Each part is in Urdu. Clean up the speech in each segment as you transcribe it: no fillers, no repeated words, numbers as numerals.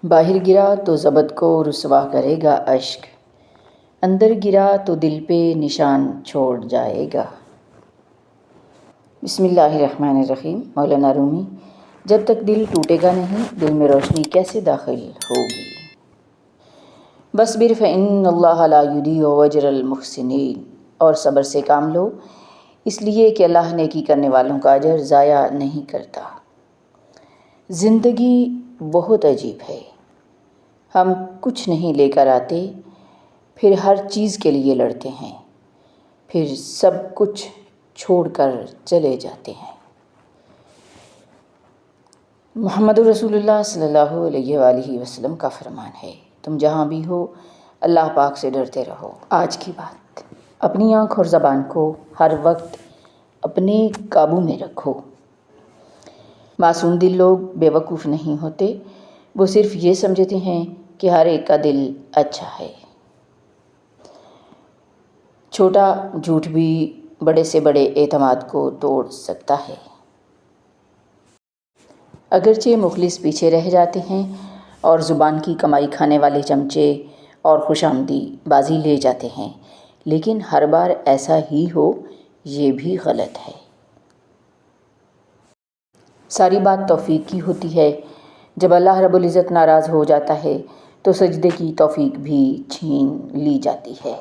باہر گرا تو ضبط کو رسوا کرے گا اشک، اندر گرا تو دل پہ نشان چھوڑ جائے گا۔ بسم اللہ الرحمن الرحیم۔ مولانا رومی۔ جب تک دل ٹوٹے گا نہیں، دل میں روشنی کیسے داخل ہوگی؟ وَاصْبِرْ فَإِنَّ اللَّهَ لَا يُضِيعُ أَجْرَ الْمُحْسِنِينَ۔ اور صبر سے کام لو، اس لیے کہ اللہ نیکی کرنے والوں کا اجر ضائع نہیں کرتا۔ زندگی بہت عجیب ہے، ہم کچھ نہیں لے کر آتے، پھر ہر چیز کے لیے لڑتے ہیں، پھر سب کچھ چھوڑ کر چلے جاتے ہیں۔ محمد رسول اللہ صلی اللہ علیہ وآلہ وسلم کا فرمان ہے، تم جہاں بھی ہو اللہ پاک سے ڈرتے رہو۔ آج کی بات، اپنی آنکھ اور زبان کو ہر وقت اپنے قابو میں رکھو۔ معصوم دل لوگ بے وقوف نہیں ہوتے، وہ صرف یہ سمجھتے ہیں کہ ہر ایک کا دل اچھا ہے۔ چھوٹا جھوٹ بھی بڑے سے بڑے اعتماد کو توڑ سکتا ہے۔ اگرچہ مخلص پیچھے رہ جاتے ہیں اور زبان کی کمائی کھانے والے چمچے اور خوش آمدی بازی لے جاتے ہیں، لیکن ہر بار ایسا ہی ہو یہ بھی غلط ہے۔ ساری بات توفیق کی ہوتی ہے۔ جب اللہ رب العزت ناراض ہو جاتا ہے تو سجدے کی توفیق بھی چھین لی جاتی ہے،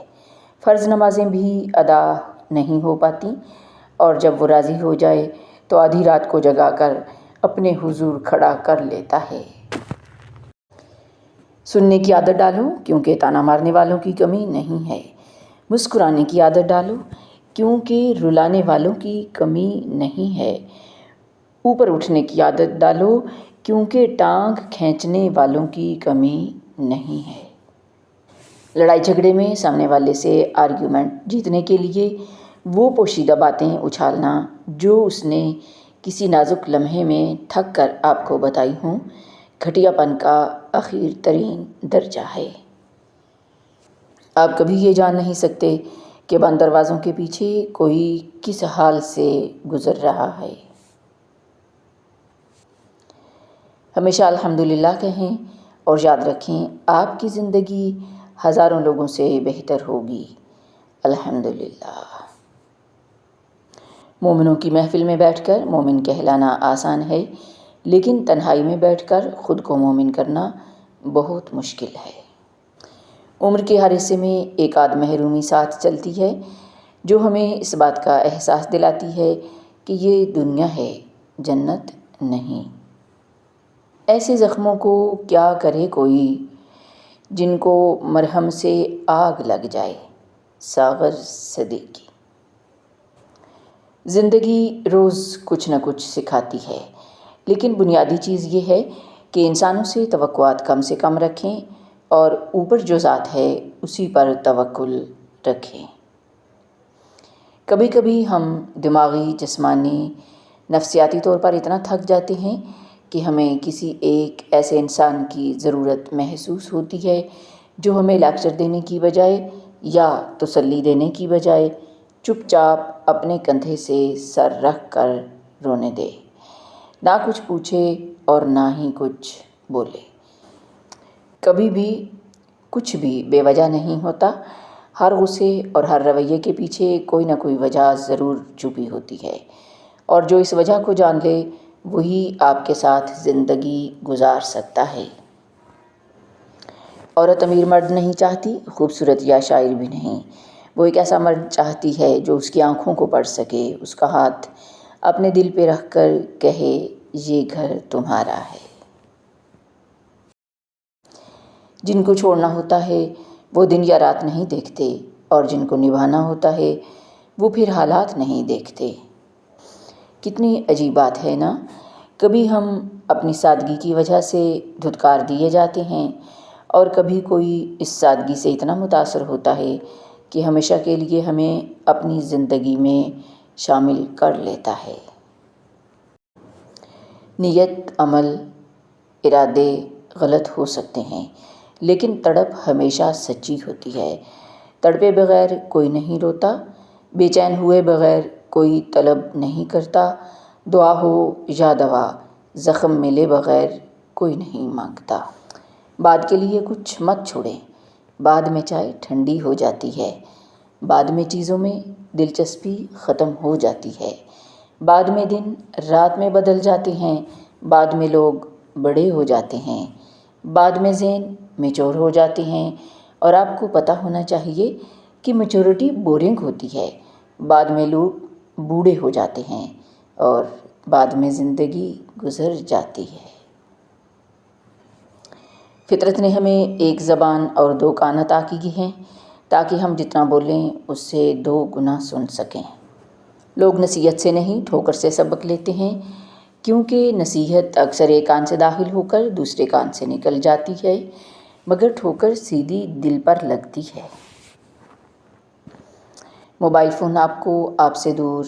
فرض نمازیں بھی ادا نہیں ہو پاتی، اور جب وہ راضی ہو جائے تو آدھی رات کو جگا کر اپنے حضور کھڑا کر لیتا ہے۔ سننے کی عادت ڈالو کیونکہ طعنہ مارنے والوں کی کمی نہیں ہے، مسکرانے کی عادت ڈالو کیونکہ رلانے والوں کی کمی نہیں ہے، اوپر اٹھنے کی عادت ڈالو کیونکہ ٹانگ کھینچنے والوں کی کمی نہیں ہے۔ لڑائی جھگڑے میں سامنے والے سے آرگیومنٹ جیتنے کے لیے وہ پوشیدہ باتیں اچھالنا جو اس نے کسی نازک لمحے میں تھک کر آپ کو بتائی ہوں، گھٹیا پن کا اخیر ترین درجہ ہے۔ آپ کبھی یہ جان نہیں سکتے کہ بند دروازوں کے پیچھے کوئی کس حال سے گزر رہا ہے۔ ہمیشہ الحمدللہ کہیں اور یاد رکھیں آپ کی زندگی ہزاروں لوگوں سے بہتر ہوگی۔ الحمدللہ۔ مومنوں کی محفل میں بیٹھ کر مومن کہلانا آسان ہے، لیکن تنہائی میں بیٹھ کر خود کو مومن کرنا بہت مشکل ہے۔ عمر کے ہر حصے میں ایک آدھ محرومی ساتھ چلتی ہے جو ہمیں اس بات کا احساس دلاتی ہے کہ یہ دنیا ہے، جنت نہیں۔ ایسے زخموں کو کیا کرے کوئی جن کو مرہم سے آگ لگ جائے۔ ساغر صدیقی۔ زندگی روز کچھ نہ کچھ سکھاتی ہے، لیکن بنیادی چیز یہ ہے کہ انسانوں سے توقعات کم سے کم رکھیں اور اوپر جو ذات ہے اسی پر توکل رکھیں۔ کبھی کبھی ہم دماغی، جسمانی، نفسیاتی طور پر اتنا تھک جاتے ہیں کہ ہمیں کسی ایک ایسے انسان کی ضرورت محسوس ہوتی ہے جو ہمیں لیکچر دینے کی بجائے یا تسلی دینے کی بجائے چپ چاپ اپنے کندھے سے سر رکھ کر رونے دے، نہ کچھ پوچھے اور نہ ہی کچھ بولے۔ کبھی بھی کچھ بھی بے وجہ نہیں ہوتا، ہر غصے اور ہر رویے کے پیچھے کوئی نہ کوئی وجہ ضرور چھپی ہوتی ہے، اور جو اس وجہ کو جان لے وہی آپ کے ساتھ زندگی گزار سکتا ہے۔ عورت امیر مرد نہیں چاہتی، خوبصورت یا شاعر بھی نہیں، وہ ایک ایسا مرد چاہتی ہے جو اس کی آنکھوں کو پڑھ سکے، اس کا ہاتھ اپنے دل پہ رکھ کر کہے یہ گھر تمہارا ہے۔ جن کو چھوڑنا ہوتا ہے وہ دن یا رات نہیں دیکھتے، اور جن کو نبھانا ہوتا ہے وہ پھر حالات نہیں دیکھتے۔ کتنی عجیب بات ہے نا، کبھی ہم اپنی سادگی کی وجہ سے دھتکار دیے جاتے ہیں، اور کبھی کوئی اس سادگی سے اتنا متاثر ہوتا ہے کہ ہمیشہ کے لیے ہمیں اپنی زندگی میں شامل کر لیتا ہے۔ نیت، عمل، ارادے غلط ہو سکتے ہیں، لیکن تڑپ ہمیشہ سچی ہوتی ہے۔ تڑپے بغیر کوئی نہیں روتا، بے چین ہوئے بغیر کوئی طلب نہیں کرتا، دعا ہو یا دوا زخم ملے بغیر کوئی نہیں مانگتا۔ بعد کے لیے کچھ مت چھوڑیں، بعد میں چائے ٹھنڈی ہو جاتی ہے، بعد میں چیزوں میں دلچسپی ختم ہو جاتی ہے، بعد میں دن رات میں بدل جاتے ہیں، بعد میں لوگ بڑے ہو جاتے ہیں، بعد میں ذہن میچور ہو جاتے ہیں، اور آپ کو پتہ ہونا چاہیے کہ میچورٹی بورنگ ہوتی ہے، بعد میں لوگ بوڑھے ہو جاتے ہیں، اور بعد میں زندگی گزر جاتی ہے۔ فطرت نے ہمیں ایک زبان اور 2 کان عطا کیے ہیں تاکہ ہم جتنا بولیں اس سے 2 گنا سن سکیں۔ لوگ نصیحت سے نہیں ٹھوکر سے سبق لیتے ہیں، کیونکہ نصیحت اکثر ایک کان سے داخل ہو کر دوسرے کان سے نکل جاتی ہے، مگر ٹھوکر سیدھی دل پر لگتی ہے۔ موبائل فون آپ کو آپ سے دور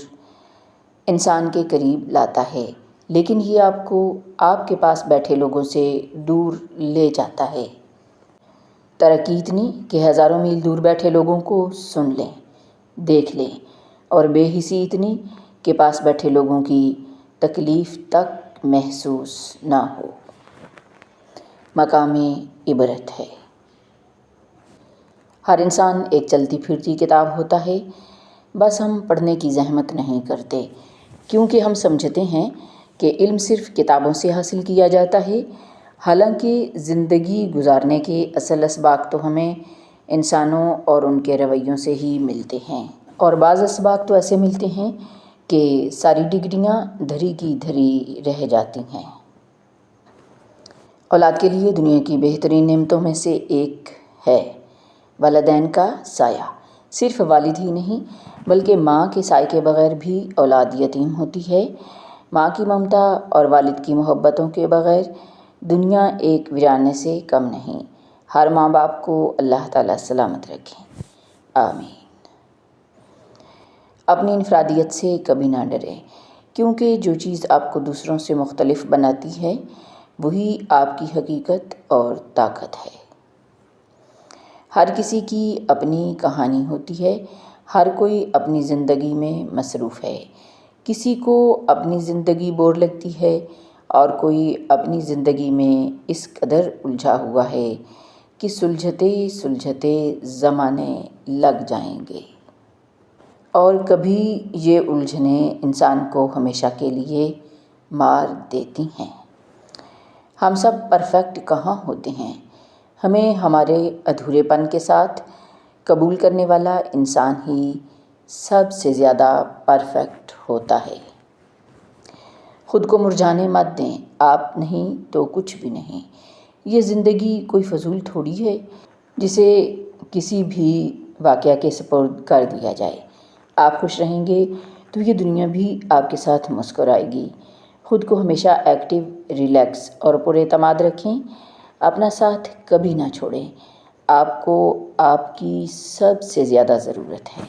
انسان کے قریب لاتا ہے، لیکن یہ آپ کو آپ کے پاس بیٹھے لوگوں سے دور لے جاتا ہے۔ ترقی اتنی کہ ہزاروں میل دور بیٹھے لوگوں کو سن لیں، دیکھ لیں، اور بے حسی اتنی کہ پاس بیٹھے لوگوں کی تکلیف تک محسوس نہ ہو۔ مقام عبرت ہے۔ ہر انسان ایک چلتی پھرتی کتاب ہوتا ہے، بس ہم پڑھنے کی زحمت نہیں کرتے، کیونکہ ہم سمجھتے ہیں کہ علم صرف کتابوں سے حاصل کیا جاتا ہے، حالانکہ زندگی گزارنے کے اصل اسباق تو ہمیں انسانوں اور ان کے رویوں سے ہی ملتے ہیں، اور بعض اسباق تو ایسے ملتے ہیں کہ ساری ڈگریاں دھری کی دھری رہ جاتی ہیں۔ اولاد کے لیے دنیا کی بہترین نعمتوں میں سے ایک ہے والدین کا سایہ۔ صرف والد ہی نہیں بلکہ ماں کے سائے کے بغیر بھی اولاد یتیم ہوتی ہے۔ ماں کی ممتا اور والد کی محبتوں کے بغیر دنیا ایک ویرانے سے کم نہیں۔ ہر ماں باپ کو اللہ تعالیٰ سلامت رکھیں، آمین۔ اپنی انفرادیت سے کبھی نہ ڈریں، کیونکہ جو چیز آپ کو دوسروں سے مختلف بناتی ہے وہی آپ کی حقیقت اور طاقت ہے۔ ہر کسی کی اپنی کہانی ہوتی ہے، ہر کوئی اپنی زندگی میں مصروف ہے۔ کسی کو اپنی زندگی بور لگتی ہے اور کوئی اپنی زندگی میں اس قدر الجھا ہوا ہے کہ سلجھتے سلجھتے زمانے لگ جائیں گے، اور کبھی یہ الجھنیں انسان کو ہمیشہ کے لیے مار دیتی ہیں۔ ہم سب پرفیکٹ کہاں ہوتے ہیں، ہمیں ہمارے ادھورے پن کے ساتھ قبول کرنے والا انسان ہی سب سے زیادہ پرفیکٹ ہوتا ہے۔ خود کو مرجھانے مت دیں، آپ نہیں تو کچھ بھی نہیں۔ یہ زندگی کوئی فضول تھوڑی ہے جسے کسی بھی واقعہ کے سپرد کر دیا جائے۔ آپ خوش رہیں گے تو یہ دنیا بھی آپ کے ساتھ مسکرائے گی۔ خود کو ہمیشہ ایکٹیو، ریلیکس اور پر اعتماد رکھیں، اپنا ساتھ کبھی نہ چھوڑیں۔ آپ کو آپ کی سب سے زیادہ ضرورت ہے۔